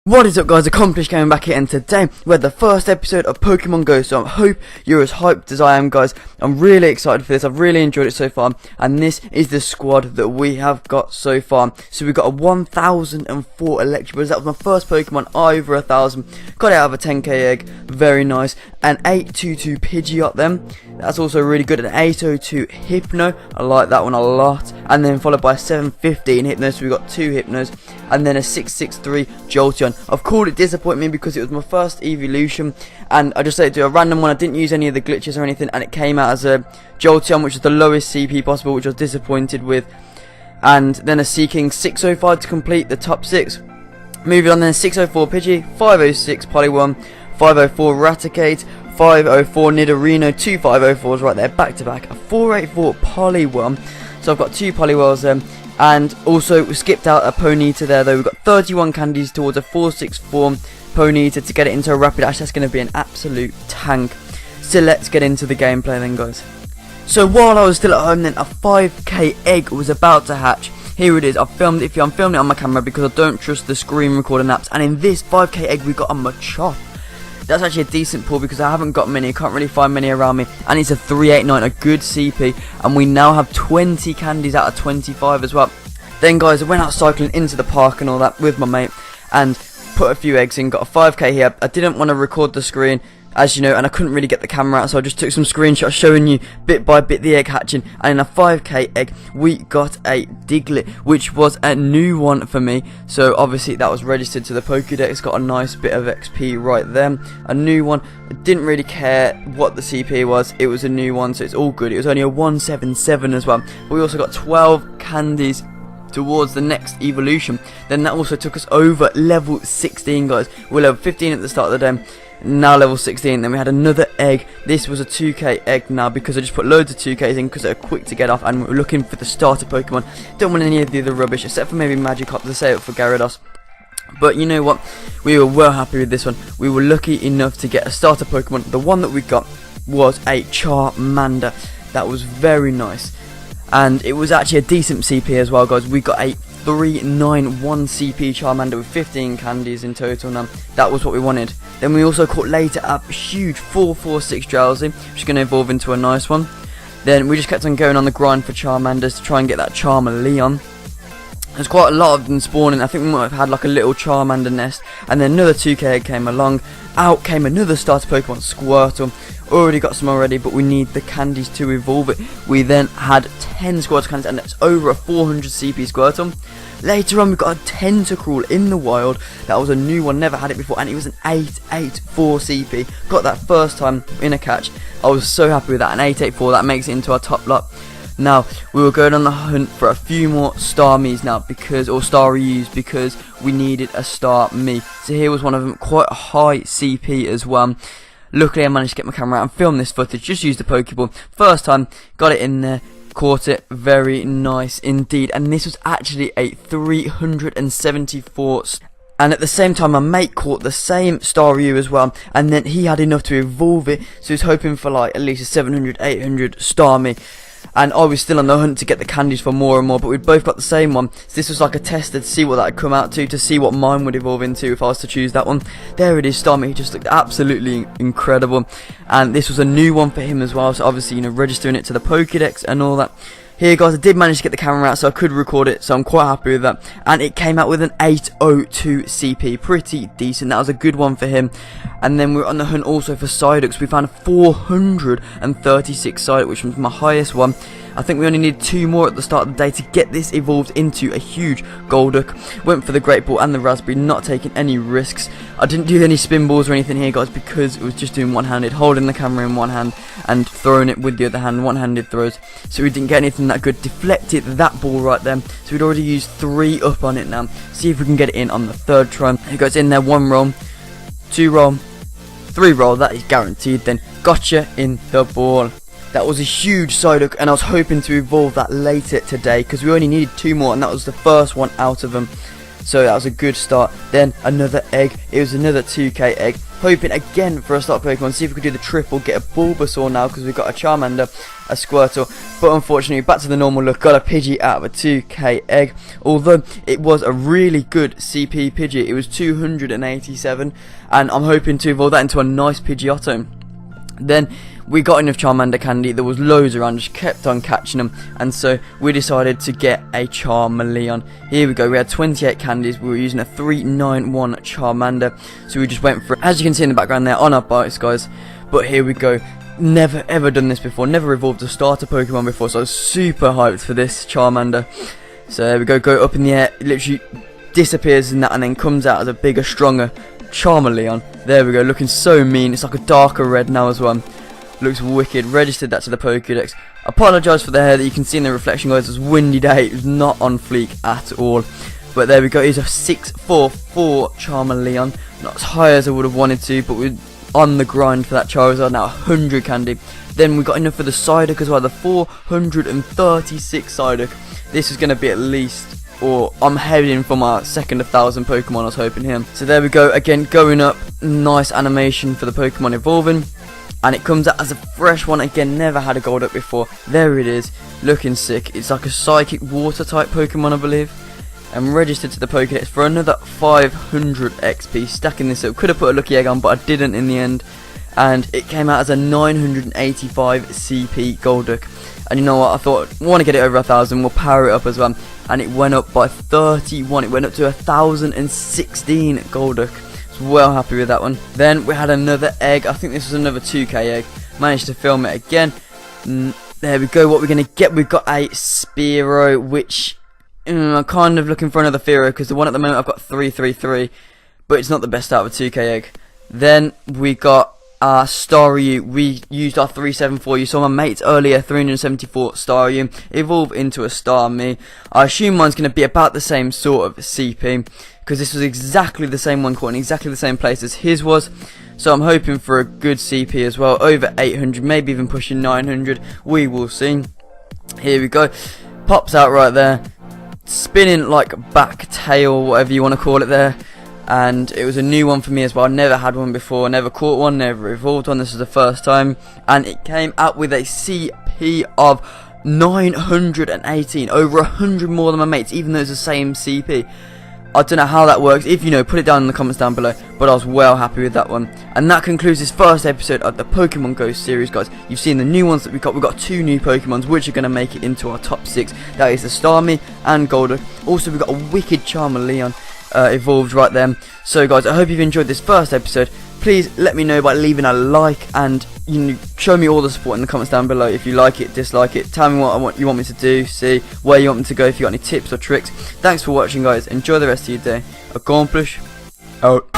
What is up, guys? Accomplished coming back here, and today we had the first episode of Pokemon Go, so I hope you're as hyped as I am, guys. I'm really excited for this. I've really enjoyed it so far, and this is the squad that we have got so far. So we've got a 1004 Electabuzz. That was my first Pokemon over 1000. Got it out of a 10k egg, very nice. An 822 Pidgeot then, that's also really good. An 802 Hypno, I like that one a lot. And then followed by 715 Hypno, so we got 2 Hypnos. And then a 663 Jolteon. I've called it Disappoint Me because it was my first evolution, and I just said to a random one. I didn't use any of the glitches or anything, and it came out as a Jolteon, which was the lowest CP possible, which I was disappointed with. And then a Seaking 605 to complete the top 6. Moving on then, 604 Pidgey, 506 Poliwhirl, 504 Raticate, 504 Nidorino, 2 504s right there, back to back, a 484 Poliwhirl. So I've got 2 Poliwhirls there. And also we skipped out a Ponyta there, though. We've got 31 candies towards a 464 Ponyta to get it into a Rapid Dash. That's going to be an absolute tank. So let's get into the gameplay then, guys. So while I was still at home then, a 5k egg was about to hatch. Here it is. I'm filming it on my camera because I don't trust the screen recording apps. And in this 5k egg we got a Machop. That's actually a decent pull because I haven't got many. I can't really find many around me. And it's a 389, a good CP. And we now have 20 candies out of 25 as well. Then, guys, I went out cycling into the park and all that with my mate. And put a few eggs in. Got a 5k here. I didn't want to record the screen, as you know, and I couldn't really get the camera out, so I just took some screenshots showing you bit by bit the egg hatching. And in a 5k egg we got a Diglett, which was a new one for me, so obviously that was registered to the Pokédex. Got a nice bit of XP right there, a new one. I didn't really care what the CP was, it was a new one, so it's all good. It was only a 177 as well. We also got 12 candies towards the next evolution. Then that also took us over level 16, guys. We're level 15 at the start of the day, now level 16. Then we had another egg. This was a 2k egg now because I just put loads of 2ks in because they're quick to get off, and we're looking for the starter Pokemon. Don't want any of the other rubbish except for maybe Magikarp to save it for Gyarados. But you know what, we were well happy with this one. We were lucky enough to get a starter Pokemon. The one that we got was a Charmander. That was very nice, and it was actually a decent CP as well, guys. We got a 391 CP Charmander with 15 candies in total now. That was what we wanted. Then we also caught later a huge 446 Drowsy, which is going to evolve into a nice one. Then we just kept on going on the grind for Charmanders to try and get that Charmeleon. There's quite a lot of them spawning. I think we might have had like a little Charmander nest. And then another 2k egg came along. Out came another starter Pokemon, Squirtle. Already got some already, but we need the candies to evolve it. We then had 10 Squirtle candies, and that's over a 400 CP Squirtle. Later on we got a Tentacruel in the wild. That was a new one, never had it before, and it was an 884 CP. Got that first time in a catch. I was so happy with that. An 884, that makes it into our top lot. Now we were going on the hunt for a few more Starmies now, or Starryus, because we needed a Starmie. So here was one of them, quite a high CP as well. Luckily I managed to get my camera out and film this footage. Just used the Pokeball. First time, got it in there, caught it, very nice indeed. And this was actually a 374. And at the same time my mate caught the same Staryu as well, and then he had enough to evolve it, so he was hoping for like at least a 700, 800 Starmie. And I was still on the hunt to get the candies for more and more, but we'd both got the same one. So this was like a tester to see what that would come out to see what mine would evolve into if I was to choose that one. There it is, Starmie. He just looked absolutely incredible. And this was a new one for him as well, so obviously, you know, registering it to the Pokédex and all that. Here, guys, I did manage to get the camera out so I could record it, so I'm quite happy with that. And it came out with an 802 CP, pretty decent. That was a good one for him. And then we were on the hunt also for Psyducks. We found 436 Psyduck, which was my highest one. I think we only needed 2 more at the start of the day to get this evolved into a huge Golduck. Went for the Great Ball and the Raspberry, not taking any risks. I didn't do any spin balls or anything here, guys, because it was just doing one-handed, holding the camera in one hand and throwing it with the other hand, one-handed throws. So we didn't get anything that good. Deflected that ball right there. So we'd already used 3 up on it now. See if we can get it in on the 3rd try. It goes in there, 1 roll, 2 roll, 3 roll. That is guaranteed. Then gotcha in the ball. That was a huge Psyduck, and I was hoping to evolve that later today because we only needed 2 more, and that was the first one out of them. So that was a good start. Then another egg. It was another 2k egg. hoping again for a stock Pokemon, see if we could do the triple, get a Bulbasaur now because we've got a Charmander, a Squirtle, but unfortunately back to the normal look, got a Pidgey out of a 2k egg, although it was a really good CP Pidgey. It was 287, and I'm hoping to evolve that into a nice Pidgeotto. Then we got enough Charmander candy, there was loads around, just kept on catching them, and so we decided to get a Charmeleon. Here we go, we had 28 candies, we were using a 391 Charmander, so we just went for it, as you can see in the background there, on our bikes guys. But here we go, never ever done this before, never evolved a starter Pokemon before, so I was super hyped for this Charmander. So there we go, go up in the air, it literally disappears in that and then comes out as a bigger, stronger Charmeleon. There we go, looking so mean. It's like a darker red now as well. Looks wicked. Registered that to the Pokédex. Apologise for the hair that you can see in the reflection guys. It was a windy day, it was not on fleek at all. But there we go, it's a 644 Charmeleon. Not as high as I would have wanted to, but we're on the grind for that Charizard now. 100 candy. Then we got enough for the Psyduck as well, the 436 Psyduck. This is going to be at least, or I'm heading for my second 1,000 Pokemon, I was hoping here. So there we go, again going up, nice animation for the Pokemon evolving, and it comes out as a fresh one, again never had a gold up before. There it is, looking sick. It's like a psychic water type Pokemon I believe, and registered to the Pokédex for another 500 XP, stacking this up. Could have put a lucky egg on but I didn't in the end, and it came out as a 985 CP Golduck. And you know what, I thought, I want to get it over 1,000, we'll power it up as well. And it went up by 31, it went up to 1,016 Golduck. So well happy with that one. Then we had another egg, I think this was another 2k egg. Managed to film it again. There we go, what we're going to get, we've got a Spearow, which I'm kind of looking for another Fearow, because the one at the moment I've got 333, but it's not the best out of a 2k egg. Then we got our Staryu. We used our 374. You saw my mates earlier, 374 Staryu evolve into a Starmie. I assume mine's going to be about the same sort of CP, because this was exactly the same one caught in exactly the same place as his was. So I'm hoping for a good CP as well, over 800, maybe even pushing 900. We will see. Here we go, pops out right there, spinning like back tail, whatever you want to call it there. And it was a new one for me as well. I never had one before, never caught one, never evolved one. This is the first time, and it came out with a CP of 918, over 100 more than my mates, even though it's the same CP. I don't know how that works. If you know, put it down in the comments down below. But I was well happy with that one. And that concludes this first episode of the Pokemon Go series, guys. You've seen the new ones that we've got. We've got 2 new Pokemons, which are going to make it into our top 6. That is the Starmie and Golduck. Also, we've got a wicked Charmeleon evolved right there. So guys, I hope you've enjoyed this first episode. Please let me know by leaving a like, and you know, show me all the support in the comments down below. If you like it, dislike it, tell me what you want me to do, see where you want me to go, if you got any tips or tricks. Thanks for watching guys, enjoy the rest of your day. Accomplish out.